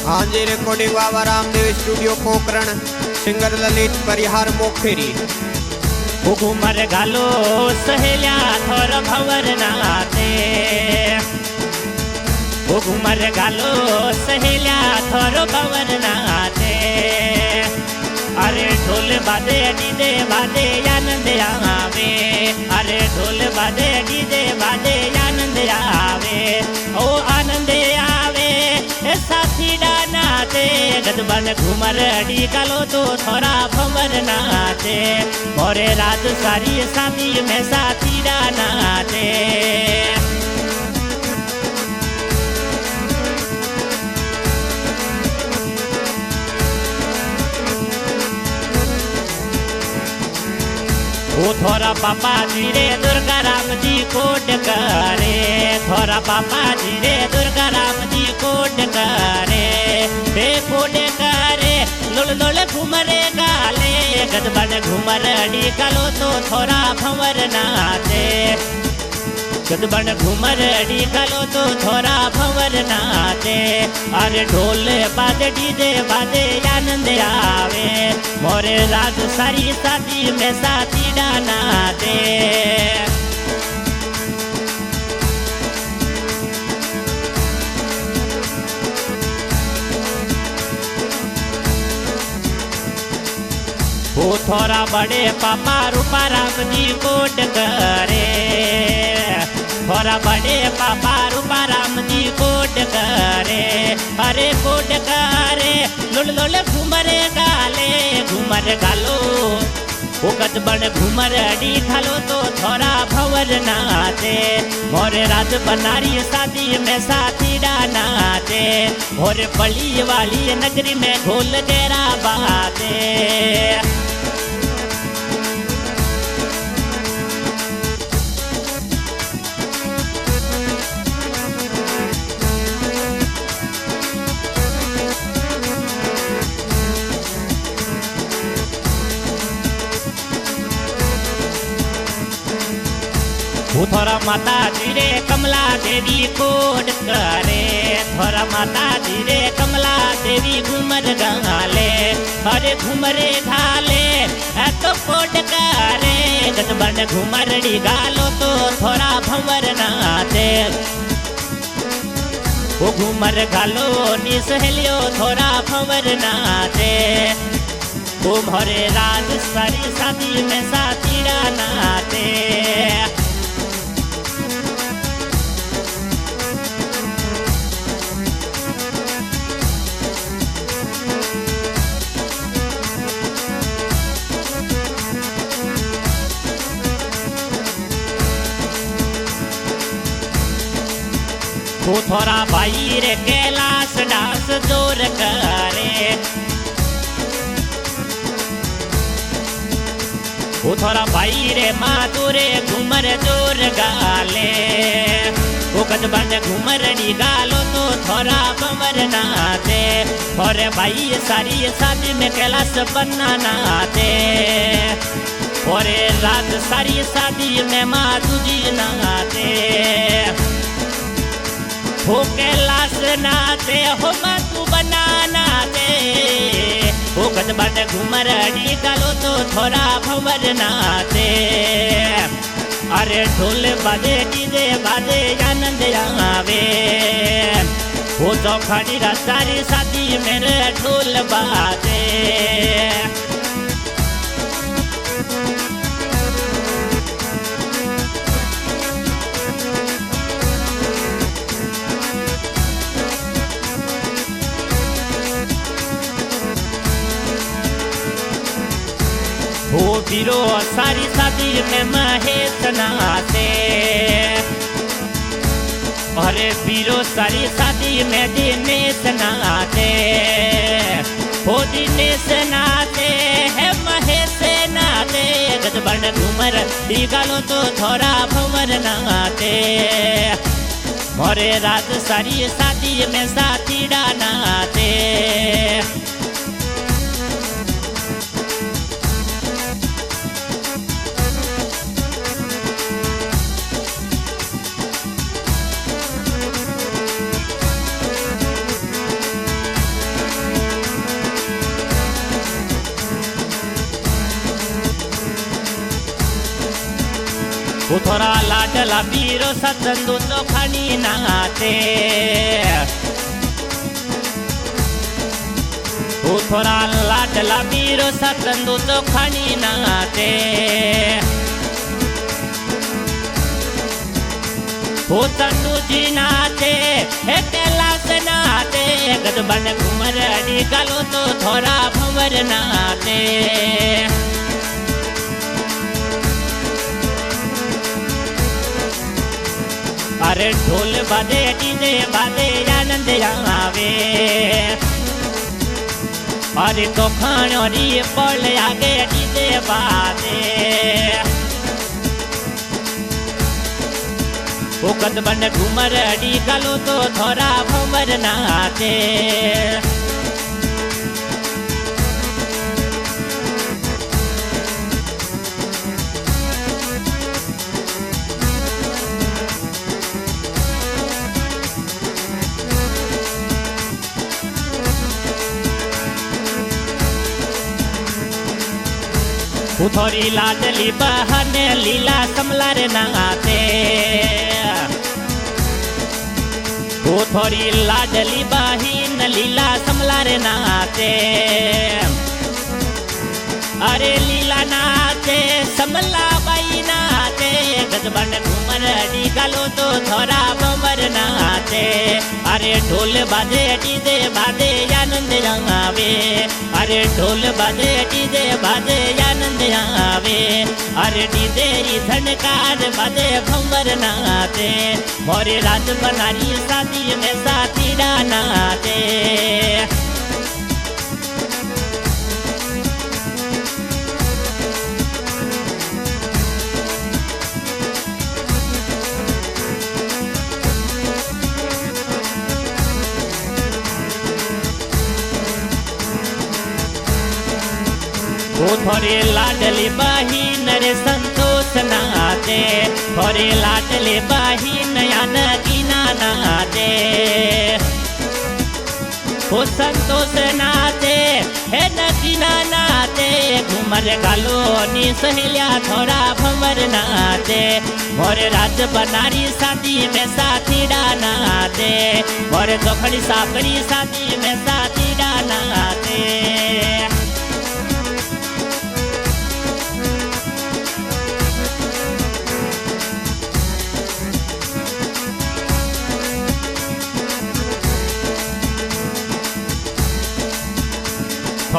हाँ जी, recording Baba Ramdev studio Pokhran, singer Lalit परिहार मोखेरी। घुमर घालो सहेल्या थोर भवर नाते, घुमर घालो सहेल्या थोर भवर नाते। अरे ढोल बाजे डीजे बाजे आनंद आवे, अरे ढोल बाजे डीजे बाजे आनंद आवे, ओ आनंद आवे साथी नाचे। गदबन घुमर डी कालो तो थोड़ा भंवर नाचे, मोरे रात सारी शादी में साथी नाचे। वो थोड़ा पापा जी रे दुर्गा राम जी कोट करे, थोड़ा पापा जी रे दुर्गा राम जी कोट करे, बे कोट करे लुल लुल घुमरे गाले। गदबन घुमर डी कालो तो थोड़ा भंवर नाचे, गदबन घुमर डी कालो तो थोड़ा भंवर नाचे। अरे ढोल बाजे डीजे बाजे आनंद आवे, मोरे रात सारी शादी में साथी नाचे। वो थोड़ा बड़े पापा रूपा राम जी कोट करे, थोड़ा बड़े पापा रूपा राम जी कोट करे। अरे कोट करे लुल लुल घुमरे गाले, घुमर गालो वो गदबन घुमर डी खालो तो थोड़ा भंवर नाचे, मोरे रात बनारी शादी में साथी नाचे। और बली वाली नगरी में घोल डेरा बाते, वो थोड़ा माता जी रे कमला देवी कोट करे, थोड़ा माता जी रे कमला देवी घुमर गाले। अरे घुमरे घाले तो कोट करे, गदबन घुमर डी गालो तो थोड़ा भंवर नाचे। वो घुमर घालो नी सहेलियो थोड़ा भंवर नाचे, वो भरे रात सारी शादी में साथी नाचे। वो थोड़ा भाई रे कैलाश डांस जोर करे, वो थोड़ा भाई रे माधुरे घुमर जोर गाले। वो गदबन घुमर डी गालो तो थोड़ा भंवर नाचे, और भाई सारी शादी में कैलाश बन्ना नाचे। और रात सारी शादी में माधु जी नाचे, हो कैलाश नाचे हो मातू बनाना दे। हो गदबन घुमर डी गालो तो थोड़ा भंवर नाचे। अरे ढोल बाजे डीजे बाजे आनंद आवे, वो चौखाड़ी सारी शादी मेरे ढोल बाजे। वो बीरो सारी शादी में महेश नाचे, अरे बीरो सारी शादी में दिनेश नाचे। वो दिनेश नाचे है महेश नाचे, गदबन घुमर डी गालो तो थोड़ा भंवर नाचे। मोरे रात सारी शादी में साथी नाचे। थोड़ा लाडला बीरो सतंदू तो खानी नाते थोड़ा लाडला बीरो सतंदू तो खानी नाते तंदू जी नाते हे कैलाश नाते गजबन घुमर अड़ी गलो तो थोड़ा भंवर नाते अरे ढोल बाजे डीजे बाजे आनंद आवे अरे तो खानो री पल आगे डीजे बाजे वो कदबन घूमर अड़ी गलो तो थोड़ा भंवर नाचे थोड़ी लाडली बहन लीला कमलर नाते वो थोड़ी लाडली बहन लीला कमलर नाते अरे लीला नाचे समला बाई नाचे गजबन घूमर अड़ी गलो तो थोड़ा बमर नाचे अरे ढोल बाजे डीजे बाजे आनंद आवे अरे ढोल बाजे डीजे बाजे आनंद आवे अरे डीजे धनकार बाजे भंवर नाचे मोरे राज बनारी शादी में साथी नाचे थोड़े लाडले बहिन रे संतोष नाचे थोड़े लाडले बहिन नगीना नाचे वो संतोष नाचे हे नगीना नाचे घूमर गालो नी सहेलिया थोड़ा भंवर नाचे मोरे राज बनारी शादी में साथी नाचे मोरे चौखड़ी सापड़ी शादी में साथी नाचे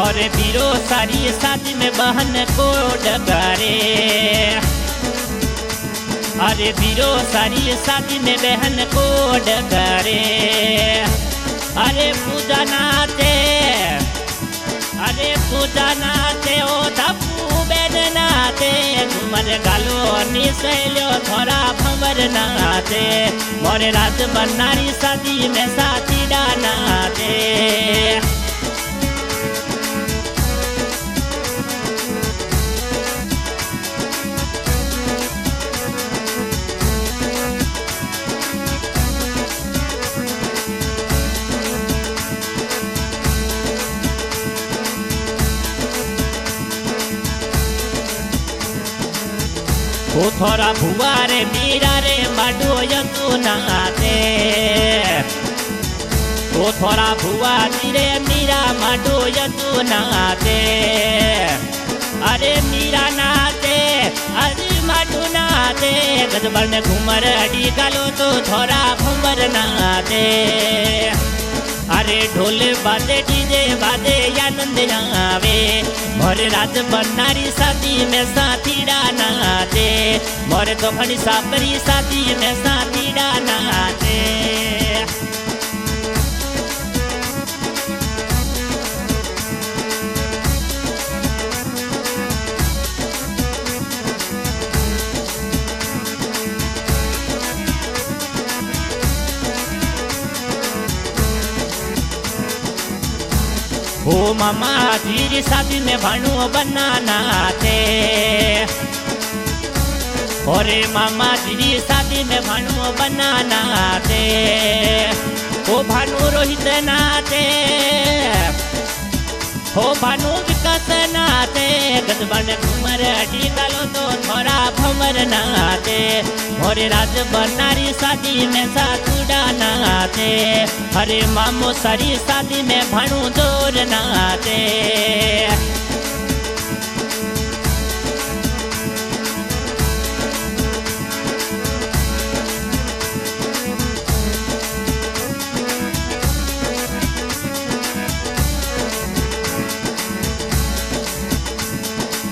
और बीरो सारी शादी में बहन को डकारे अरे बीरो सारी शादी में बहन को डकारे अरे पूजा नाचे ओ धप्पू बेन नाचे घुमर गालो नी सहेलियो थोड़ा भंवर नाचे मोरे राज बनारी शादी में साथी नाचे वो थोड़ा भुआ रे मीरा रे माडो यतु नाते वो थोड़ा भुआ रे मीरा माडो यतु नाते अरे मीरा नाते अरे माडो नाते गजबन घूमर अड़ी गलो तो थोड़ा भंवर नाते अरे ढोल बाजे डीजे बाजे आनंद आवे मोरे राज बनारी शादी में साथी नाचे मोरे तो खड़ी सापरी शादी में साथी नाचे ओ मामा जी शादी में भानु बनाना थे और मामा जी शादी में भानु बनाना थे ओ भानु रोहित नाचे हो भानु विकास नाचे गजबन घूमर अडी डालो तो थोड़ा भंवर नाचे मोरे राज बनारी शादी में सातुड़ा नाचे हरे मामो सारी शादी में भानु जोर नाचे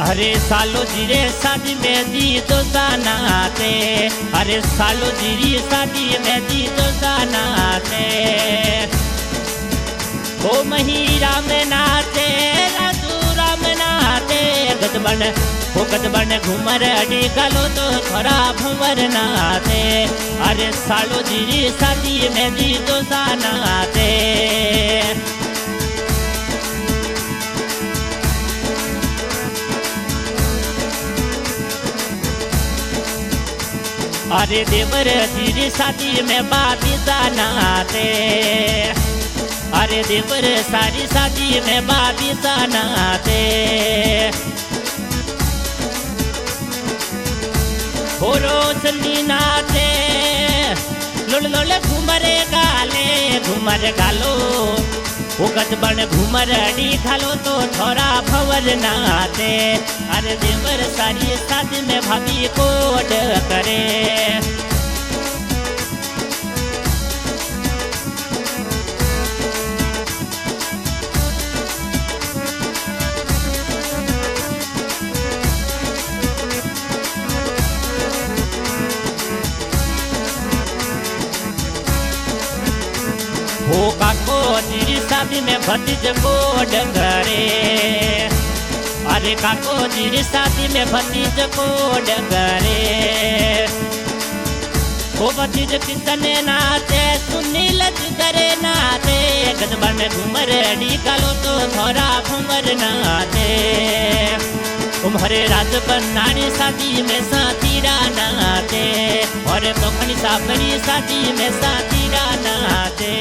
अरे सालो जीरे शादी में जी तो नाचे अरे सालो जीरी शादी में जी तो नाचे ओ महीरा में नाचे राजू राम नाचे गजबन घूमर अडी गलो तो थोड़ा भंवर नाचे अरे सालो जीरी शादी में जी तो नाचे अरे देवर जीरी शादी में बाबी नाचे अरे देवर सारी शादी में बाबी नाचे हो रोशनी नाचे लोल लोल घूमरे गालो वो गजबन घूमर अडी खालो तो थोड़ा भंवर नाचे अरे देवर सारी शादी में भाभी कोड करे हो काको जीरी शादी में भतीज कोड करे अरे काको जीरी शादी में भतीज कोड करे हो भतीज किसने नाचे सुनील करे नाचे गजबन घूमर अडी कालो तो थोड़ा भंवर नाचे तुम्हारे राज बनानी शादी में साथीरा नाचे और पोखनी साबरी शादी में साथीरा नाचे।